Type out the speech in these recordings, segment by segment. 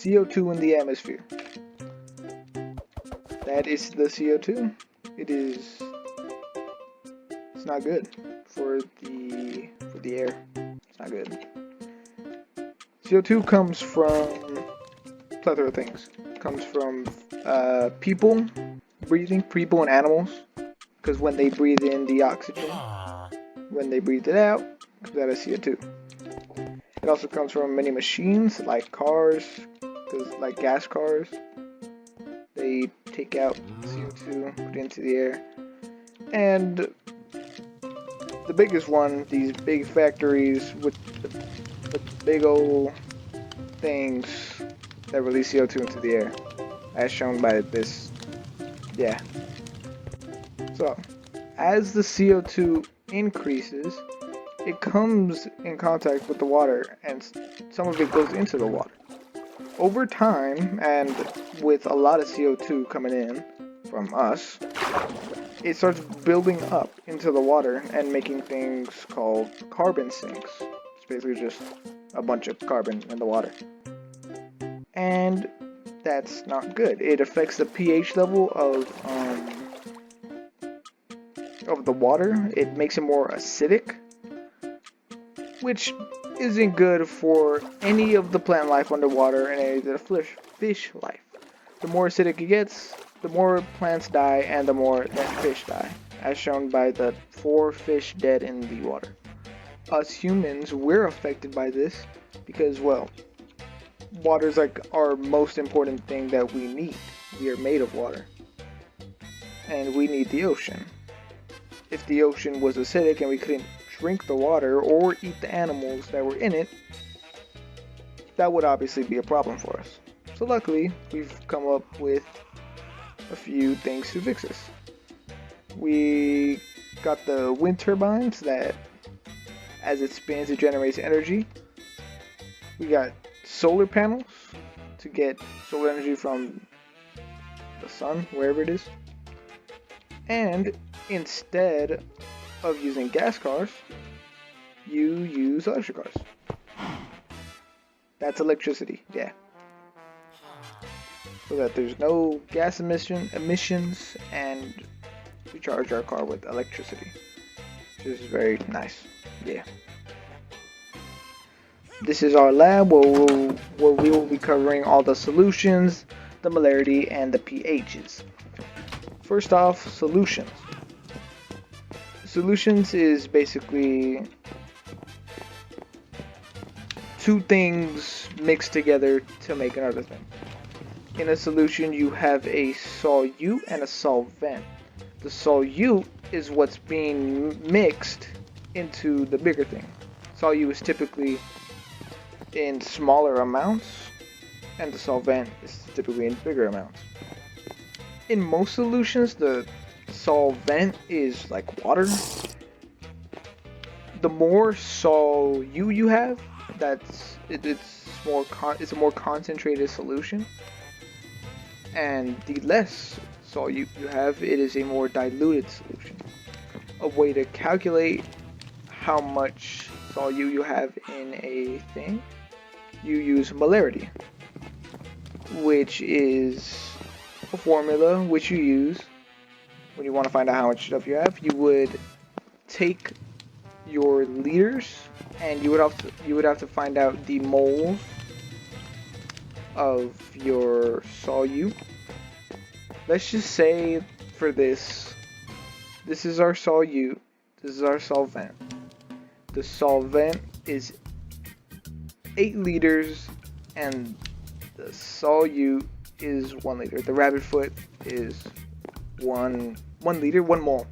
CO2 in the atmosphere. That is the CO2. It's not good for the air. It's not good. CO2 comes from a plethora of things. It comes from people and animals, because when they breathe in the oxygen, when they breathe it out, it comes out as CO2. It also comes from many machines, like cars, like gas cars. They take out CO2, put it into the air. And the biggest one, these big factories with the big old things that release CO2 into the air, as shown by this. Yeah. So, as the CO2 increases, it comes in contact with the water, and some of it goes into the water. Over time, and with a lot of CO2 coming in from us, it starts building up into the water and making things called carbon sinks. It's basically just a bunch of carbon in the water. And that's not good. It affects the pH level of the water. It makes it more acidic, which isn't good for any of the plant life underwater and any of the fish life. The more acidic it gets, the more plants die and the more that fish die, as shown by the 4 fish dead in the water. Us humans, we're affected by this because, well, water's like our most important thing that we need. We are made of water. And we need the ocean. If the ocean was acidic and we couldn't drink the water or eat the animals that were in it, that would obviously be a problem for us. So luckily, we've come up with a few things to fix this. We got the wind turbines that, as it spins, it generates energy. We got solar panels to get solar energy from the sun, wherever it is. And instead of using gas cars, you use electric cars. That's electricity, yeah. So that there's no gas emissions, and we charge our car with electricity, which is very nice, yeah. This is our lab where we will be covering all the solutions, the molarity, and the pHs. First off, solutions. Solutions is basically two things mixed together to make another thing. In a solution, you have a solute and a solvent. The solute is what's being mixed into the bigger thing. Solute is typically in smaller amounts, and the solvent is typically in bigger amounts. In most solutions, the solvent is like water. The more solute you have, it's a more concentrated solution, and the less solute you have, it is a more diluted solution. A way to calculate how much solute you have in a thing, you use molarity, which is a formula which you use when you want to find out how much stuff you have. You would take your liters and you would have to find out the moles of your solute. Let's just say for this is our solute, this is our solvent. The solvent is 8 liters and the solute is 1 liter. The rabbit foot is 1 liter, 1 mole.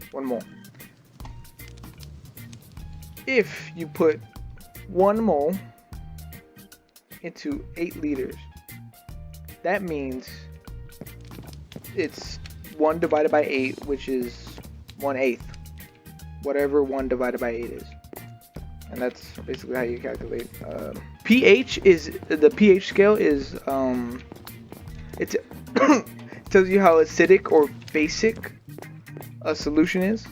If you put 1 mole into 8 liters, that means it's 1 divided by 8, which is 1/8. Whatever 1 divided by 8 is. And that's basically how you calculate. pH is, the pH scale is, it tells you how acidic or basic a solution is.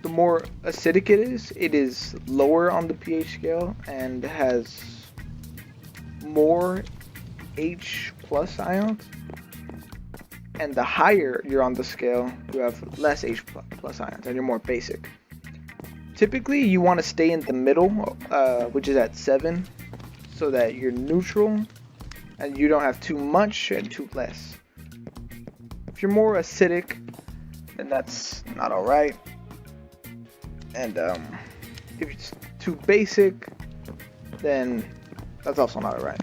The more acidic it is lower on the pH scale and has more H plus ions, and the higher you're on the scale, you have less H plus ions, and you're more basic. Typically, you want to stay in the middle, which is at 7, so that you're neutral, and you don't have too much and too less. If you're more acidic, then that's not alright. And if it's too basic, then that's also not alright.